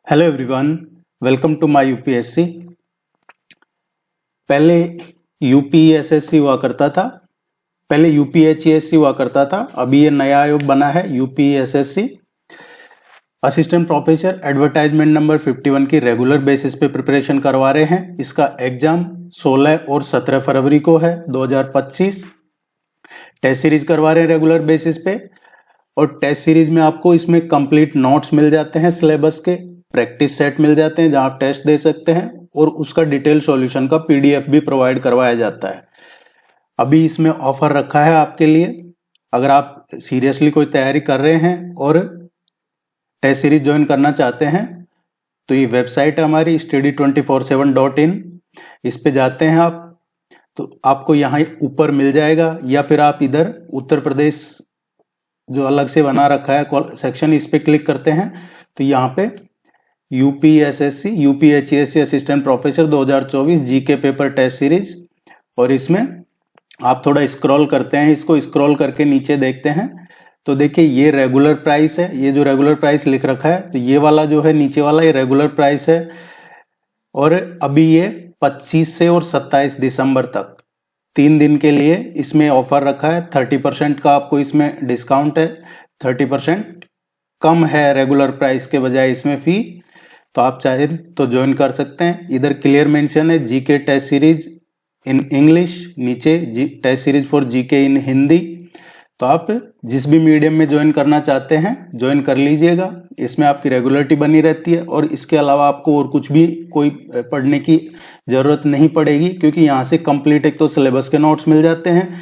Hello everyone, welcome to my UPSC. पहले UPSSC हुआ करता था, पहले यूपीएचईएससी हुआ करता था। अभी ये नया आयोग बना है UPSSC. Assistant professor advertisement number 51 की रेगुलर बेसिस पे प्रिपरेशन करवा रहे हैं। इसका एग्जाम 16 और 17 फरवरी को है 2025। टेस्ट सीरीज करवा रहे हैं रेगुलर बेसिस पे, और टेस्ट सीरीज में आपको इसमें कंप्लीट नोट्स मिल जाते हैं, सिलेबस के प्रैक्टिस सेट मिल जाते हैं जहां आप टेस्ट दे सकते हैं, और उसका डिटेल सॉल्यूशन का पीडीएफ भी प्रोवाइड करवाया जाता है। अभी इसमें ऑफर रखा है आपके लिए। अगर आप सीरियसली कोई तैयारी कर रहे हैं और टेस्ट सीरीज ज्वाइन करना चाहते हैं तो ये वेबसाइट है हमारी study247.in। इस पे जाते हैं आप तो आपको यहाँ ऊपर मिल जाएगा, या फिर आप इधर उत्तर प्रदेश जो अलग से बना रखा है सेक्शन, इस पे क्लिक करते हैं तो यहाँ पे UPSSC UPHESC assistant professor 2024 GK paper test series, और इसमें आप थोड़ा स्क्रॉल करते हैं, इसको स्क्रॉल करके नीचे देखते हैं तो देखिए ये रेगुलर प्राइस है। ये जो रेगुलर प्राइस लिख रखा है तो ये वाला जो है नीचे वाला ये रेगुलर प्राइस है, और अभी ये 25 से और 27 दिसंबर तक 3 दिन के लिए इसमें ऑफर रखा है। 30% का आपको इसमें डिस्काउंट है, 30% कम है रेगुलर प्राइस के बजाय इसमें फी। तो आप चाहे तो ज्वाइन कर सकते हैं। इधर क्लियर मेंशन है GK test series in English, नीचे test series for GK in Hindi. तो आप जिस भी मीडियम में ज्वाइन करना चाहते हैं ज्वाइन कर लीजिएगा। इसमें आपकी रेगुलरिटी बनी रहती है, और इसके अलावा आपको और कुछ भी कोई पढ़ने की जरूरत नहीं पड़ेगी, क्योंकि यहाँ से कंप्लीट एक तो सिलेबस के नोट्स मिल जाते हैं,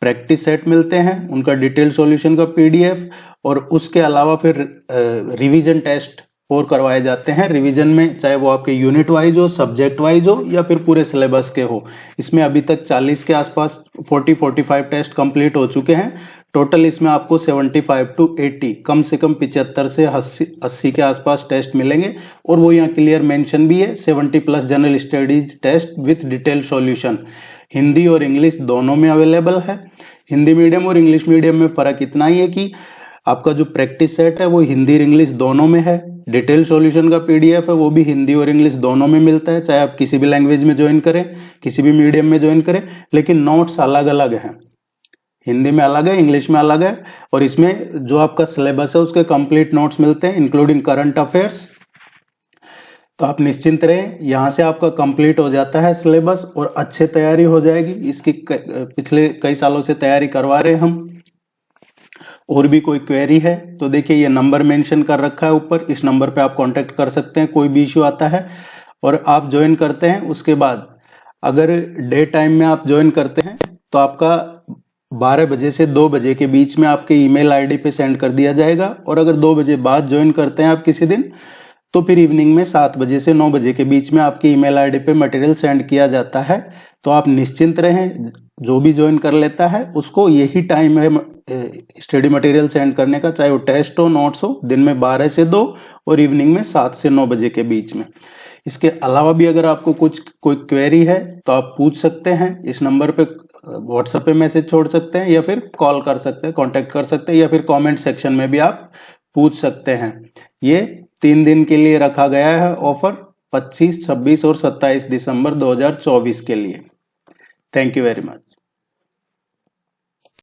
प्रैक्टिस सेट मिलते हैं, उनका डिटेल सॉल्यूशन का पीडीएफ, और उसके अलावा फिर रिवीजन टेस्ट और करवाए जाते हैं। रिवीजन में चाहे वो आपके यूनिट वाइज हो, सब्जेक्ट वाइज हो, या फिर पूरे सिलेबस के हो। इसमें अभी तक 40 के आसपास 40-45 टेस्ट कंप्लीट हो चुके हैं। टोटल इसमें आपको 75 to 80 कम से कम 75 से 80 के आसपास टेस्ट मिलेंगे, और वो यहाँ क्लियर मेंशन भी है 70+ general studies test with detail solution. Hindi और इंग्लिश दोनों में अवेलेबल है। हिंदी मीडियम और इंग्लिश मीडियम में फर्क इतना ही है कि आपका जो प्रैक्टिस सेट है वो हिंदी और इंग्लिश दोनों में है। डिटेल सॉल्यूशन का पीडीएफ है वो भी हिंदी और इंग्लिश दोनों में मिलता है, चाहे आप किसी भी लैंग्वेज में ज्वाइन करें, किसी भी मीडियम में ज्वाइन करें, लेकिन नोट्स अलग अलग हैं। हिंदी में अलग है, इंग्लिश में अलग है, और इसमें जो आपका सिलेबस है उसके कंप्लीट नोट्स मिलते हैं इंक्लूडिंग करंट अफेयर्स। तो आप निश्चिंत रहें, यहाँ से आपका कंप्लीट हो जाता है सिलेबस और अच्छे तैयारी हो जाएगी। इसकी पिछले कई सालों से तैयारी करवा रहे हैं हम। और भी कोई क्वेरी है तो देखिए ये नंबर मेंशन कर रखा है ऊपर, इस नंबर पे आप कांटेक्ट कर सकते हैं, कोई भी इश्यू आता है। और आप ज्वाइन करते हैं, उसके बाद अगर डे टाइम में आप ज्वाइन करते हैं तो आपका 12 बजे से 2 बजे के बीच में आपके ईमेल आईडी पे सेंड कर दिया जाएगा। और अगर 2 बजे बाद ज्वाइन करते हैं आप किसी दिन, तो फिर इवनिंग में 7 बजे से 9 बजे के बीच में आपके ईमेल आईडी पे मटेरियल सेंड किया जाता है। तो आप निश्चिंत रहें, जो भी ज्वाइन कर लेता है उसको यही टाइम है स्टडी मटेरियल सेंड करने का, चाहे वो टेस्ट हो, नोट्स हो, दिन में 12 से 2 और इवनिंग में 7 से 9 बजे के बीच में। इसके अलावा भी अगर आपको कोई क्वेरी है तो आप पूछ सकते हैं। इस नंबर पे व्हाट्सएप पे मैसेज छोड़ सकते हैं, या फिर कॉल कर सकते हैं, कांटेक्ट कर सकते हैं, या फिर कमेंट सेक्शन में भी आप पूछ सकते हैं। ये 3 दिन के लिए रखा गया है ऑफर, 25, 26 और 27 दिसंबर 2024 के लिए। Thank you very much.